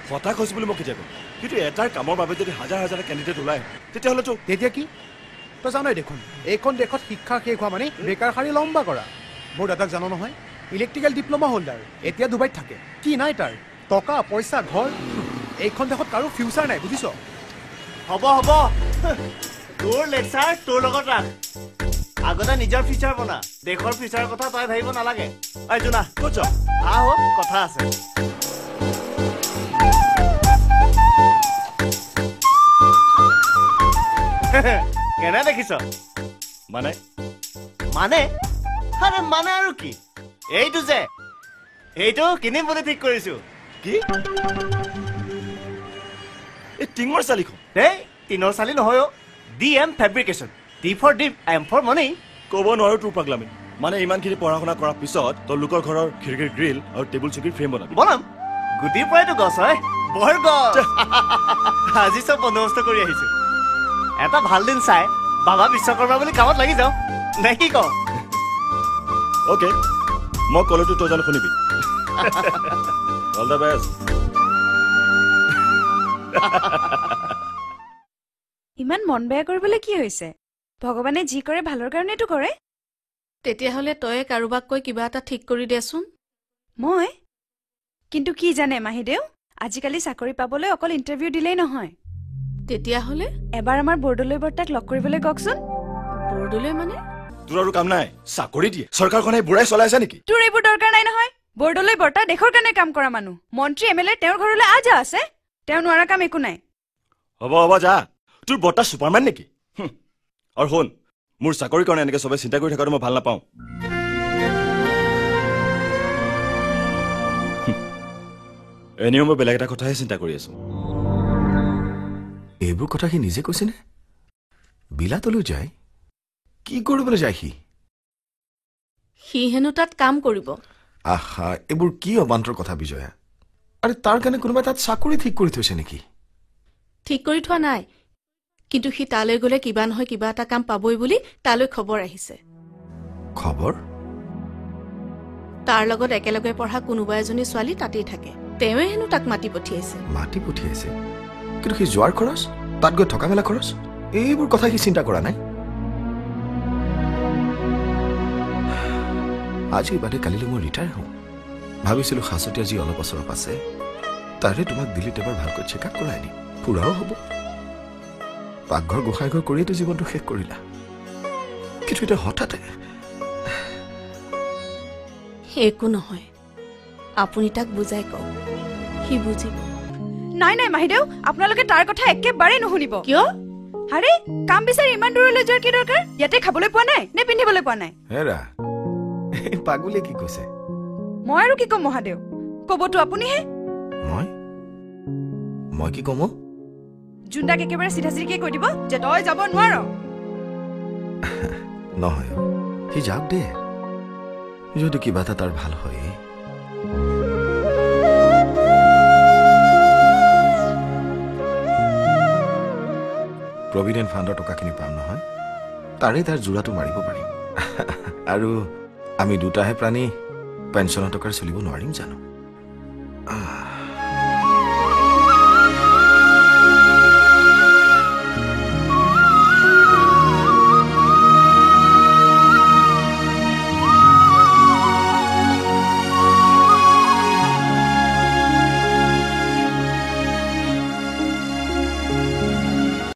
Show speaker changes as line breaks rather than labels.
হতাশ হৈছো বুলি মই কেতিয়া ক'ম কিন্তু এটাৰ কামৰ বাবে যদি হাজাৰ হাজাৰ কেণ্ডিডেট ওলায় তেতিয়াহ'লেতো
তেতিয়া কি তই জানই দেখোন এইখন দেশত শিক্ষা শেষ হোৱা মানে বেকাৰ শাৰী লম্বা কৰা মোৰ দাদাক জানো নহয় ইলেক্ট্ৰিকেল ডিপ্ল'মা হোল্ডাৰ এতিয়া ডুবাইত থাকে কি নাই তাৰ টকা পইচা ঘৰ এইখন দেশত কাৰো ফিউচাৰ নাই বুজিছ
হ'ব হ'ব তোৰ লেকচাৰ তোৰ লগত ৰাখ আগতে নিজৰ ফিউচাৰ বনা দেশৰ ফিউচাৰৰ কথা তই ভাবিব নালাগে ঐ জোনা
ক'ত যাৱ
আহ কথা আছে কেনে দেখিছ
মানে
মানে আৰে মানে আৰু কি এইটো যে এইটো কিনিম বুলি ঠিক কৰিছো
কি এই টিঙৰ চালিখন
এই টিনৰ চালি নহয় DM fabrication D for deep M for money
ক'ব নোৱাৰো তোৰ পাগলামি মানে ইমানখিনি পঢ়া শুনা কৰাৰ পিছত তই লোকৰ ঘৰৰ খিৰিকীৰ গ্ৰিল আৰু টেবুল চকীৰ ফ্ৰেম বনাবি
বনাম গুটিৰ পৰাইতো গছ হয় বৰ গছ আজি চব বন্দবস্ত কৰি আহিছো এটা ভাল দিন চাই বাবা বিশ্বকৰ্মা বুলি কামত লাগি যাওঁ নে কি ক
অ'কে মই ক'লেতো তই জানো শুনিবি অল দ্য বেষ্ট
ইমান মন বেয়া কৰিবলৈ কি হৈছে ভগৱানে যি কৰে ভালৰ কাৰণেতো কৰে
তেতিয়াহ'লে তই কাৰোবাক কৈ কিবা এটা ঠিক কৰি দেচোন
মই কিন্তু কি জানে মাহিদেউ আজিকালি চাকৰি পাবলৈ অকল ইণ্টাৰভিউ দিলেই নহয়
তেতিয়াহ'লে
এবাৰ আমাৰ বৰদলৈ বৰ্তাক লগ কৰিবলৈ কওকচোন
বৰদলৈ মানে
তোৰ আৰু কাম নাই চাকৰি দিয়ে চৰকাৰখনে বুঢ়াই চলাইছে নেকি
তোৰ এইবোৰ দৰকাৰ নাই নহয় বৰদলৈ বৰ্তা দেশৰ কাৰণে কাম কৰা মানুহ মন্ত্ৰী MLA তেওঁৰ ঘৰলৈ আজা আছে তেওঁ নোৱাৰা কাম একো নাই
হ'ব হ'ব যা তোৰ বৰ্তা ছুপাৰমেন নেকি আৰু শুন মোৰ চাকৰিৰ কাৰণে এনেকৈ চবে চিন্তা কৰি থকাটো মই ভাল নাপাওঁ এনেও মই বেলেগ এটা কথাহে চিন্তা কৰি আছো
এইবোৰ কথা সি নিজে কৈছেনে বিলাতলৈ যায় কি কৰিবলৈ যায়
সি হেনো তাত কাম কৰিব
আহা এইবোৰ কি অবান্তৰ কথা বিজয়া আৰে তাৰ কাৰণে কোনোবাই তাত চাকৰি ঠিক কৰি থৈছে নেকি
ঠিক কৰি থোৱা নাই কিন্তু সি তালৈ গ'লে কিবা নহয় কিবা এটা কাম পাবই বুলি তালৈ খবৰ আহিছে
খবৰ
তাৰ লগত একেলগে পঢ়া কোনোবা এজনী ছোৱালী তাতেই থাকে তেওঁৱে হেনো তাক মাতি পঠিয়াইছে
কিন্তু সি যোৱাৰ খৰচ তাত গৈ থকা মেলা খৰচ এইবোৰ কথা সি চিন্তা কৰা নাই আজি বাদে কালিলৈ মই ৰিটায়াৰ হওঁ ভাবিছিলো সাঁচতীয়া যি অলপ বছৰ আছে তাৰে তোমাক দিল্লীত এবাৰ ভালকৈ চেকআপ কৰাই আনিম ফুৰাও হ'ব পাকঘৰ গোসাঁইঘৰ কৰিয়েতো জীৱনটো শেষ কৰিলা কিন্তু এতিয়া হঠাতে
একো নহয় আপুনি তাক বুজাই কওক সি বুজিব
নাই নাই মাহিদেউ আপোনালোকে তাৰ কথা একেবাৰে নুশুনিব
কিয়
আৰে কাম বিচাৰি ইমান দূৰলৈ যোৱাৰ কি দৰকাৰ ইয়াতে খাবলৈ পোৱা নাই নে পিন্ধিবলৈ পোৱা নাই
হেৰা এই পাগলে কি কৈছে
মই আৰু কি ক'ম মহাদেউ ক'বতো আপুনিহে
মই কি ক'ম
জুন্দাক একেবাৰে চিধা চিধিকে কৈ দিব যে তই যাব নোৱাৰ
নহয় সি যাওক দে যদি কিবা এটা তাৰ ভাল হয় প্ৰভিডেণ্ট ফাণ্ডৰ টকাখিনি পাম নহয় তাৰে তাৰ যোৰাটো মাৰিব পাৰিম আৰু আমি দুটাহে প্ৰাণী পেঞ্চনৰ টকাৰ চলিব নোৱাৰিম জানো